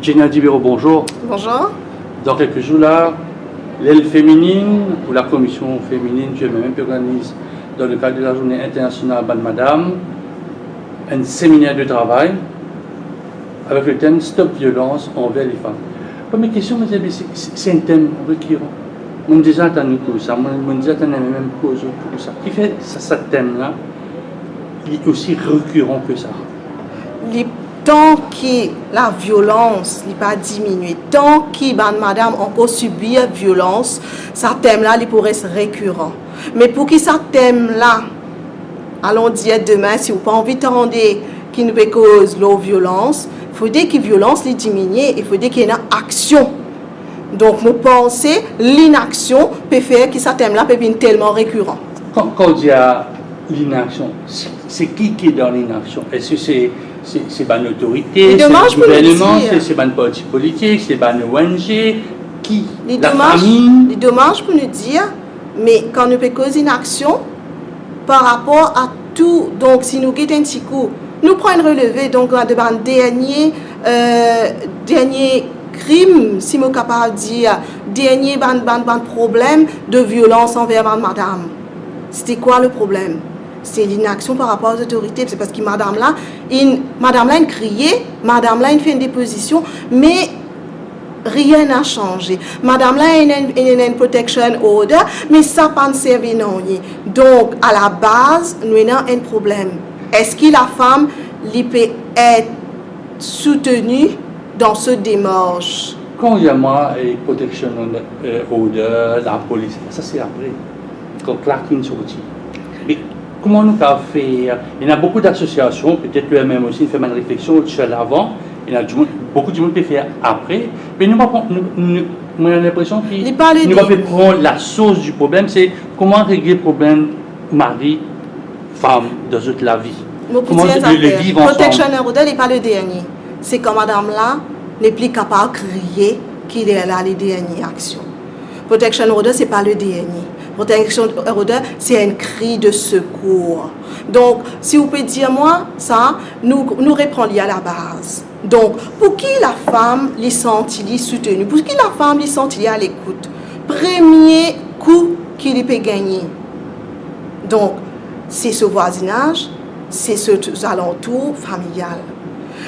Gina Dibero, bonjour. Bonjour. Dans quelques jours là, l'aile féminine ou la commission féminine, je même organise dans le cadre de la journée internationale Ban Madame un séminaire de travail avec le thème Stop violence envers les femmes. Première question, c'est un thème récurrent. On a déjà entendu ça, on a déjà entendu même cause pour ça. Qui fait ce thème-là, il est aussi récurrent que ça. Tant que la violence n'est pas diminuée, tant que madame encore subit violence, ce thème-là il pourrait être récurrent. Mais pour que ce thème-là, allons dire demain, si vous n'avez pas envie d'entendre qui nous cause la violence, il faut dire que la violence est diminuée, il faut dire qu'il y a une action. Donc, nous pensons que l'inaction peut faire que ce thème-là peut devenir tellement récurrent. Quand on dit l'inaction, c'est qui est dans l'inaction? Est-ce que c'est une autorité, c'est le gouvernement, c'est un parti politique, c'est une ONG, qui? La famille? C'est dommage pour nous dire, mais quand nous faisons une action, par rapport à tout, donc si nous avons un petit coup, nous prenons relevé, donc devant le dernier crime, si nous sommes capables de dire, dernier problème de violence envers madame. C'était quoi le problème? C'est l'inaction par rapport aux autorités. C'est parce que madame là, a crié, madame là, a fait une déposition, mais rien n'a changé. Madame là, a une protection order, mais ça n'a pas servi non. Donc, à la base, nous avons un problème. Est-ce que la femme peut être soutenue dans ce démarche? Quand il y a moi, protection order, la police, ça c'est après. Quand Clarkin sortit. Comment nous avons fait? Il y a beaucoup d'associations, peut-être eux-mêmes aussi, fait une réflexion sur l'avant. Il y a beaucoup de monde qui fait après. Mais nous avons l'impression qu'il nous va prendre la source du problème, c'est comment régler le problème mari-femme dans toute la vie. Comment le vivre ensemble. Protection order n'est pas le dernier. C'est quand madame là n'est plus capable de crier qu'il est là les dernières actions. Protection order, ce n'est pas le dernier. Protection order, c'est un cri de secours. Donc, si vous pouvez dire moi, ça, nous reprenons à la base. Donc, pour qui la femme les sent-il soutenue? Pour qui la femme les sent-il à l'écoute? Premier coup qu'il peut gagner. Donc, c'est ce voisinage, c'est ce alentour familial.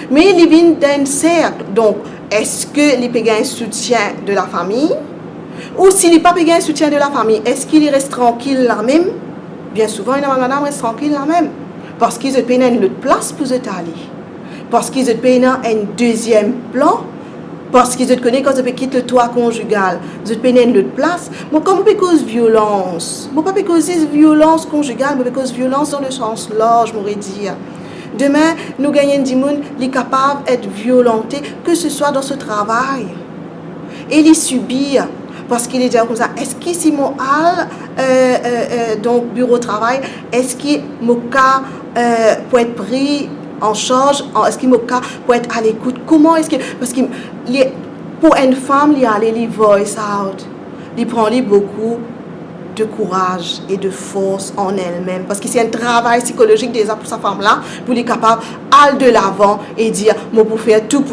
Mais il vient d'un cercle. Donc, est-ce qu'il peut gagner un soutien de la famille? Ou s'il n'est pas gagné un soutien de la famille, est-ce qu'il reste tranquille là-même? Bien souvent, madame reste tranquille là-même. Parce qu'ils ont une autre place pour se aller. Parce qu'ils ont un deuxième plan. Parce qu'ils ont connu quand ils quittent le toit conjugal. Ils ont une autre place. Moi, comme on peut cause violence, moi, pas cause violence conjugale, mais cause violence dans le sens large, je m'aurais dit. Demain, nous gagnons du monde, il est capable d'être violenté, que ce soit dans ce travail. Et il subit. Parce qu'il est déjà comme ça, est-ce que si mon donc bureau de travail, est-ce que mon cas peut être pris en charge, est-ce que mon cas peut être à l'écoute? Comment est-ce que, parce que pour une femme, il y a les voice out, il prend beaucoup de courage et de force en elle-même, parce que c'est un travail psychologique déjà pour sa femme-là, pour être capable d'aller de l'avant et dire, moi pour faire tout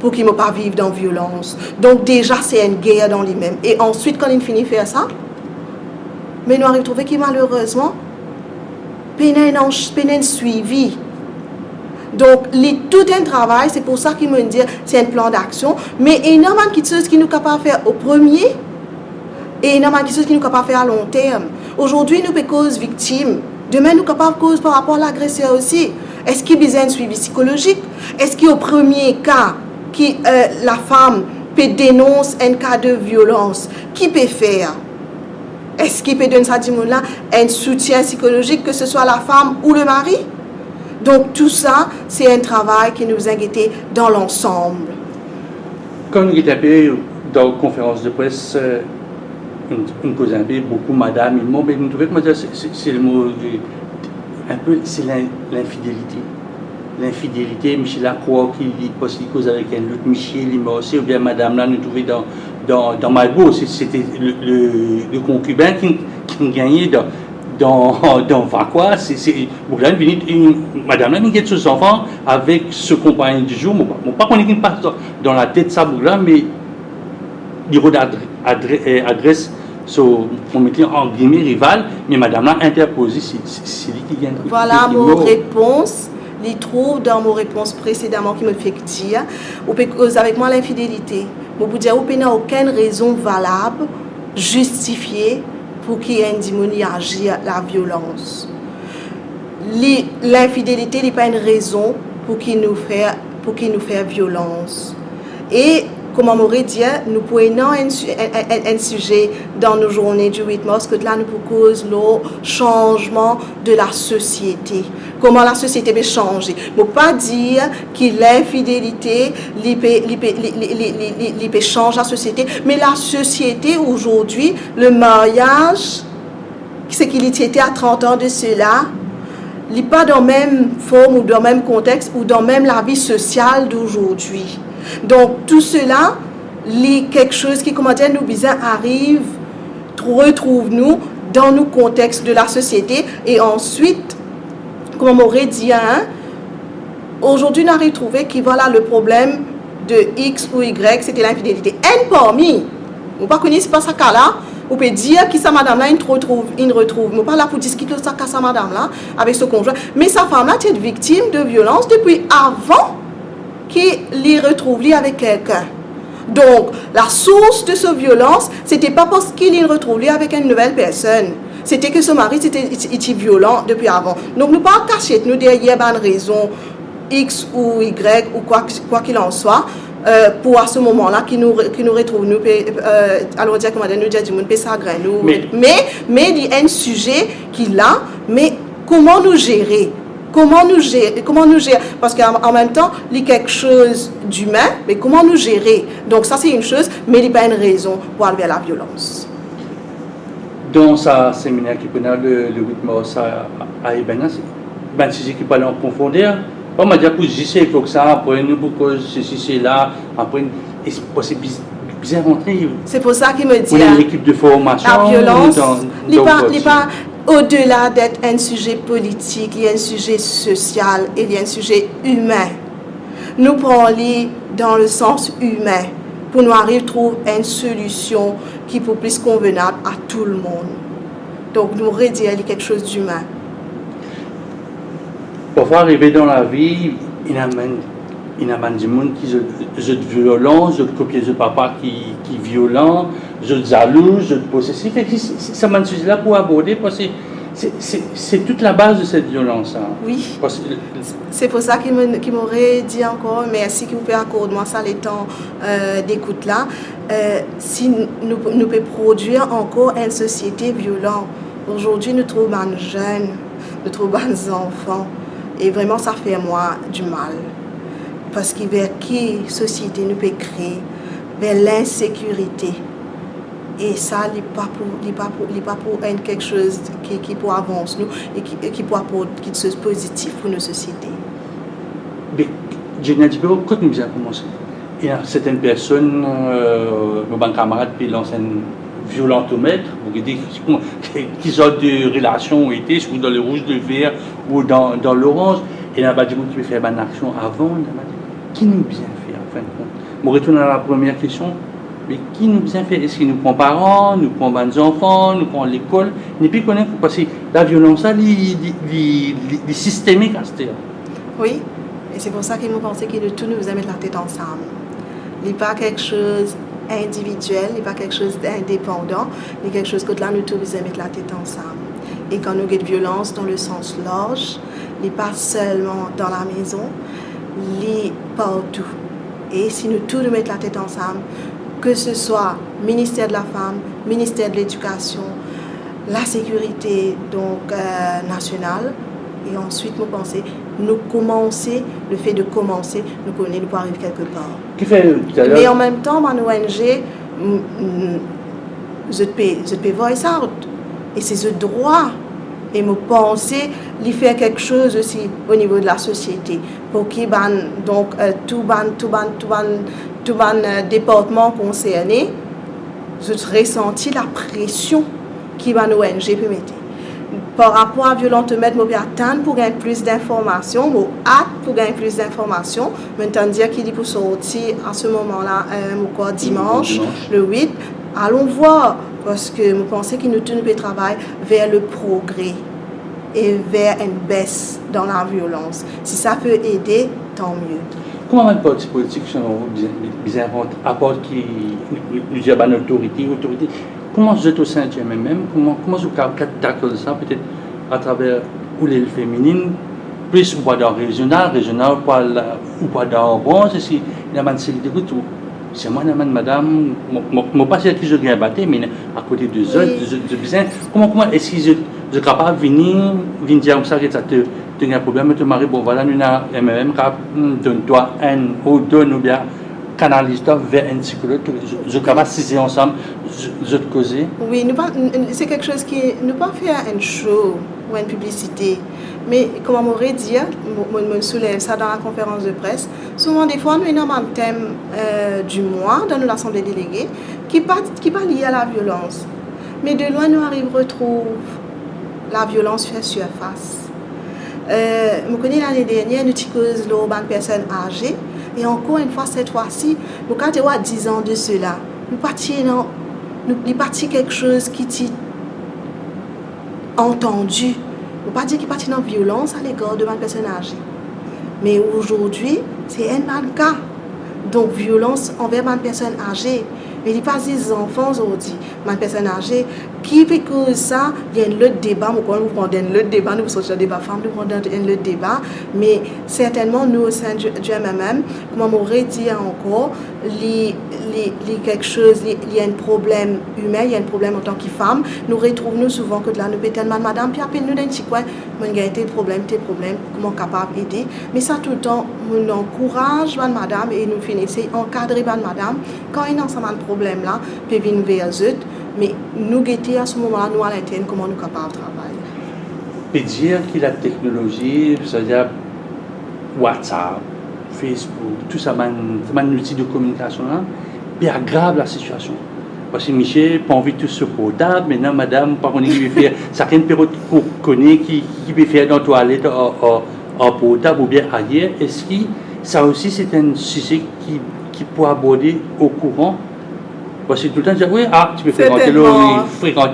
pour qu'il ne pas vivre dans la violence. Donc déjà, c'est une guerre dans lui-même. Et ensuite, quand il finit de faire ça, mais nous arrivons à trouver que malheureusement, il y a un suivi. Donc, tout un travail, c'est pour ça qu'il me dit, c'est un plan d'action, mais énormément de choses qui nous capables de faire au premier, et énormément de choses qui nous capables de faire à long terme. Aujourd'hui, nous sommes cause victime. Demain, nous sommes capables de cause par rapport à l'agresseur aussi. Est-ce qu'il y a besoin de suivi psychologique? Est-ce qu'au premier cas, la femme peut dénoncer un cas de violence, qui peut faire? Est-ce qu'il peut donner ça là un soutien psychologique, que ce soit la femme ou le mari? Donc tout ça, c'est un travail qui nous inquiète dans l'ensemble. Quand nous avons dans la conférence de presse, une cause un peu beaucoup madame, mais nous trouvons que c'est le mot un peu, c'est l'infidélité. L'infidélité, Michel Lacroix qui parce qu'il cause avec un autre Michel, il m'a aussi, ou bien madame là, nous trouvons dans Malbo, c'était le concubin qui gagnait dans Vakwa, madame là, il ses enfants avec ce compagnon du jour. Je ne sais pas qu'on pas dans la tête ça, mais il adresse on mettait en guillemets rival, mais madame là interposé, c'est lui qui vient. Voilà mon réponse. Il trouve dans mon réponse précédemment qui me fait dire, ou cause avec moi l'infidélité. Je vous dire, vous n'a aucune raison valable, justifiée pour qu'il y ait un démoni agir la violence. L'infidélité n'est pas une raison pour qu'il nous fait violence. Et comme on m'aurait dit, nous pouvons un sujet dans nos journées du 8 mars, que là nous cause le changement de la société. Comment la société va changer. Je ne peux pas dire que l'infidélité peut changer la société, mais la société aujourd'hui, le mariage, ce qu'il était à 30 ans de cela, n'est pas dans la même forme ou dans le même contexte ou dans même la vie sociale d'aujourd'hui. Donc tout cela, quelque chose qui, comment dire, nous bizarre arrive, retrouve-nous dans le contexte de la société et ensuite, comme on m'aurait dit, aujourd'hui nous avons trouvé que voilà le problème de X ou Y, c'était l'infidélité. Un parmi, vous ne connaissez pas ça là, vous pouvez dire que sa madame là, il retrouve. Je ne suis pas là pour discuter de ça sa madame là avec ce conjoint, mais sa femme là est victime de violence depuis avant qu'il les retrouve avec quelqu'un. Donc, la source de cette violence, ce n'était pas parce qu'il les retrouve avec une nouvelle personne. C'était que son mari était violent depuis avant. Donc, nous ne pouvons pas cacher, nous derrière une raison X ou Y ou quoi qu'il en soit, pour à ce moment-là, qui nous retrouve, alors dire comment nous dire du monde, mais il y a un sujet qui là, mais comment nous gérer? Comment nous gérer? Parce qu'en même temps, il y a quelque chose d'humain, mais comment nous gérer? Donc ça, c'est une chose, mais il n'y a pas une raison pour aller vers la violence. Dans ce séminaire qui connaît le 8 mars à Ebena, c'est un sujet qui peut aller en profondeur. On m'a dit que c'est il faut que ça, après nous, pour que ceci, c'est là, après, c'est bien rentré. C'est pour ça qu'il me dit, on a une équipe de formation. La violence, il n'est pas au-delà d'être un sujet politique, il y a un sujet social, il y a un sujet humain. Nous prenons dans le sens humain pour nous arriver à trouver une solution qui peut plus convenable à tout le monde. Donc nous redire quelque chose d'humain. Parfois arriver dans la vie, il y a des gens qui sont violents, qui copient de papa qui est violent, qui sont jaloux, qui sont possessifs. Ça m'a dit là pour aborder parce que c'est toute la base de cette violence. Oui. C'est pour ça qu'il m'aurait dit encore, merci que vous pouvez accorder moi ça les temps d'écoute là. Si nous pouvons produire encore une société violente. Aujourd'hui, nous trouvons des jeunes, nous trouvons des enfants. Et vraiment, ça fait moi du mal. Parce que vers quelle société nous peut créer? Vers l'insécurité. Et ça, il n'est pas pour quelque chose qui peut avancer nous et qui peut apporter quelque chose de positif pour nos sociétés. Mais, je n'ai dit pas quand nous avons commencé. Il y a certaines personnes, nos camarades, qui lancent un violentomètre, qui sortent de relations ont été, soit dans le rouge, le vert ou dans l'orange. Et il y a des gens qui veulent faire une action avant. Qui nous bien fait en fin de compte? Je retourne à la première question. Mais qui nous bien fait? Est-ce qu'il nous prend parents, nous prend des enfants, nous prend l'école? Et puis connaître parce que la violence, elle est systémique à ce terme. Oui, et c'est pour ça qu'ils m'ont pensé que de tout nous mettre la tête ensemble. Il n'est pas quelque chose individuel, il n'est pas quelque chose d'indépendant, il est quelque chose que là nous tous nous mettre la tête ensemble. Et quand nous avons de violence dans le sens large, il n'est pas seulement dans la maison, il est partout. Et si nous tous nous mettons la tête ensemble, que ce soit ministère de la femme, ministère de l'éducation, la sécurité donc nationale, et ensuite nous penser, nous commencer, le fait de commencer, nous connaissons, nous pouvons arriver quelque part. Qui fait mais en même temps, mon ONG, je peux voir ça, et c'est ce droit. Et me penser, lui faire quelque chose aussi au niveau de la société pour qu'il donc tout département concerné, je ressenti la pression qui va nous ONG peut mettre. par rapport à violence te mettre, je vais attendre pour gagner plus d'informations, je hâte pour gagner plus d'informations. Maintenant, dire qu'il est pour sortir à ce moment-là, dimanche, le 8. Allons voir, parce que je pense qu'il nous tourne le travail vers le progrès et vers une baisse dans la violence. Si ça peut aider, tant mieux. Comment les partis politiques sont bien à part qui nous disent autorité, comment vous êtes au sein du MMM, comment vous tackle ça peut-être à travers les féminines, plus ou pas dans le régional ou pas dans le bon, c'est la mancilité de tout. C'est moi, madame, je ne pas dire que je viens battre, mais à côté de autres, bien. Comment est-ce que je suis capable de venir dire comme ça que tu as un problème, tu maries, bon voilà, nous avons un MMM, donne-toi un ou donne ou bien canalise-toi vers un psychologue, je suis capable de saisir ensemble, je te causer. Oui, c'est quelque chose qui nous pas faire un show ou une publicité. Mais comme on m'aurait dit, je soulève ça dans la conférence de presse, souvent des fois nous avons un thème du mois dans l'Assemblée déléguée qui pas lié à la violence. Mais de loin nous arrivons à retrouver la violence fait surface. Je connais l'année dernière, nous avons une personne âgée et encore une fois cette fois-ci, nous avons 10 ans de cela. Nous partions quelque chose qui est entendu. On ne pas dire qu'il partit dans la violence à l'égard de ma personne âgée. Mais aujourd'hui, c'est un cas. Donc, violence envers ma personne âgée. Mais il passe des enfants aujourd'hui, ma personne âgée, qui fait que ça, il y a un autre débat, nous prenons un autre débat, nous sortons un débat femme, nous prenons un autre débat, mais certainement, nous, au sein du MMM, comme on m'aurait dit encore, il y a quelque chose, il y a un problème humain, il y a un problème en tant que femme, nous retrouvons souvent que là, nous pétons, madame, puis appelle-nous d'un petit coin, il y a tes problèmes, comment capable d'aider, mais ça tout le temps, on encourage madame et nous finissons encadrer madame, quand il y a un problème là, puis venir vers eux, mais nous guetter à ce moment-là, nous à l'interne, comment nous sommes capables de travailler. Et dire que la technologie, c'est-à-dire WhatsApp, Facebook, tout ça, c'est un outil de communication là, puis aggrave la situation. Parce que Michel n'a pas envie de tout se portable, maintenant madame, par contre, il veut faire, certaines périodes qu'on connaît, qui peut faire dans la toilette en portable ou bien ailleurs, est-ce que ça aussi c'est un sujet qui peut aborder au courant? Parce que tout le temps, oui, tu peux fréquenter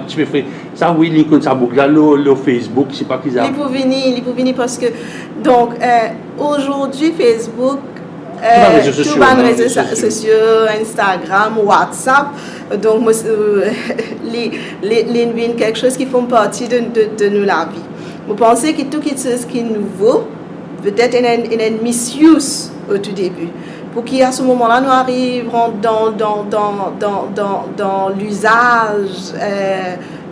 tu peux faire ça, oui, Lincoln, ça boucle là, le Facebook, je ne sais pas qui ça. Il peut venir parce que, donc, aujourd'hui, Facebook, tous les réseaux sociaux, Instagram, WhatsApp, donc, les quelque chose qui font partie de nous la vie. Vous pensez que tout ce qui est nouveau, peut-être il y a une misuse au tout début. Pour qu'à ce moment-là, nous arriverons dans l'usage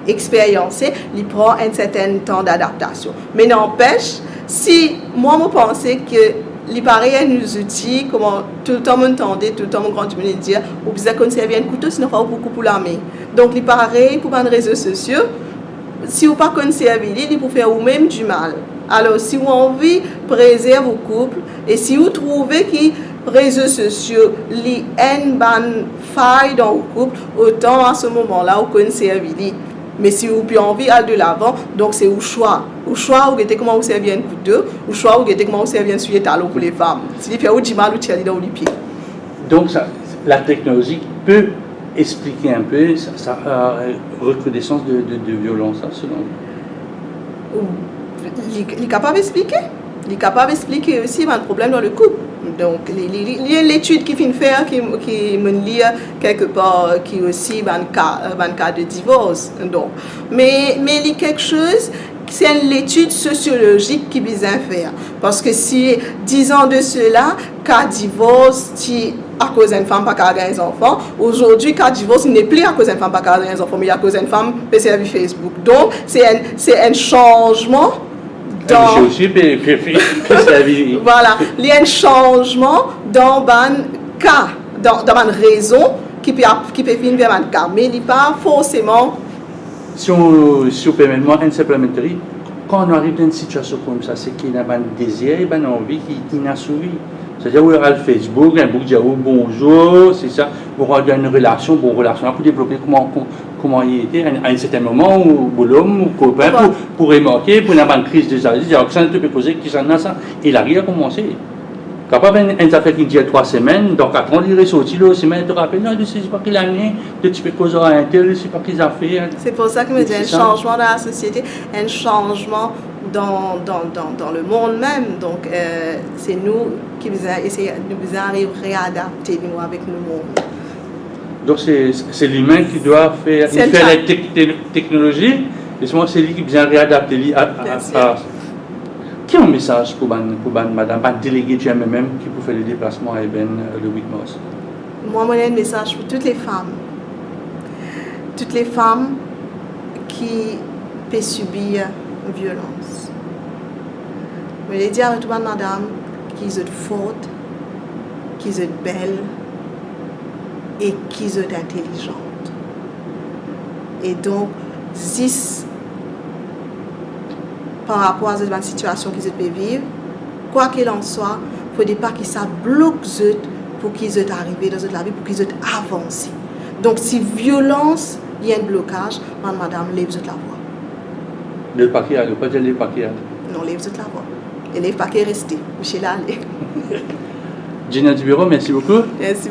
expériencé, il prend un certain temps d'adaptation. Mais n'empêche, si moi, je pensais que il paraît nos outils, comment tout le temps m'entendait, tout le temps mon grand me dire, ou bien conserver un couteau, sinon pas beaucoup pour la main. Donc, il paraît pour les réseaux sociaux, si vous ne pas conserver, il peut faire vous-même du mal. Alors, si vous avez envie de préserver vos couples, et si vous trouvez que les réseaux sociaux, il y a une faille dans vos couples, autant à ce moment-là, vous conservez. Mais si vous avez envie d'aller de l'avant, donc c'est au choix. Au choix, vous avez comment vous servir un couteau, au choix, vous avez comment vous servir un sujet-talon pour les femmes. Si vous faites du mal, vous tirez dans les pieds. Donc, la technologie peut expliquer un peu sa recrudescence de violence, selon vous? Il est capable d'expliquer. Il est capable d'expliquer aussi un problème dans le couple. Donc, il y a l'étude qui vient faire, qui me lit quelque part, qui aussi un cas de divorce. Donc, mais il y a quelque chose, c'est l'étude sociologique qui vient faire. Parce que si 10 ans de cela, cas divorce, à cause d'une femme pas qu'à des enfants, aujourd'hui, cas divorce, il n'est plus à cause d'une femme pas qu'à des enfants, mais à cause d'une femme peut servir Facebook. Donc, c'est un changement. Voilà, il y a un changement dans un cas, dans une raison qui peut venir vers un cas, mais il n'est pas forcément. Si on permet une supplémentaire, quand on arrive dans une situation comme ça, c'est qu'il y a un désir et une envie qui est inassouvi. C'est-à-dire, vous avez le Facebook, un book, oh, bonjour, c'est ça, pour avoir une relation, pour développer comment il était à un certain moment, ou l'homme, ou copain, pour remarquer, pour avoir une crise de jalousie, il y a que ça ne peut poser, qui s'en a ça, et il a rien commencé. Capable une affaire qui dit 3 semaines, donc à 30 il est sorti là, semaine, tu te rappelles, non, je ne sais pas quelle année, tu peux causer à un tel, je ne sais pas qu'ils ont fait. C'est pour ça que je dis un changement dans la société, un changement dans le monde même. Donc, c'est nous qui devons essayer de réadapter nous avec le monde. Donc, c'est l'humain qui doit faire la technologie, et c'est lui qui vient réadapter à Quel est un message pour madame, pas délégué de même qui peut faire le déplacement à Eben le 8 mars? Moi, j'ai un message pour toutes les femmes. Toutes les femmes qui peuvent subir violence. Je vais dire à toute madame qu'ils sont fortes, qu'ils sont belles et qu'ils sont intelligentes. Et donc, par rapport à cette situation qu'ils peuvent vivre, quoi qu'il en soit, il ne faut pas que ça bloque pour qu'ils soient arrivés dans la vie, pour qu'ils soient avancés. Donc, si violence, il y a un blocage, madame, lève la voix. Le paquet, pas dire le paquet. Non, lève la voix. Et les paquets restés. Michel allez. Gina Dubureau, merci beaucoup. Merci.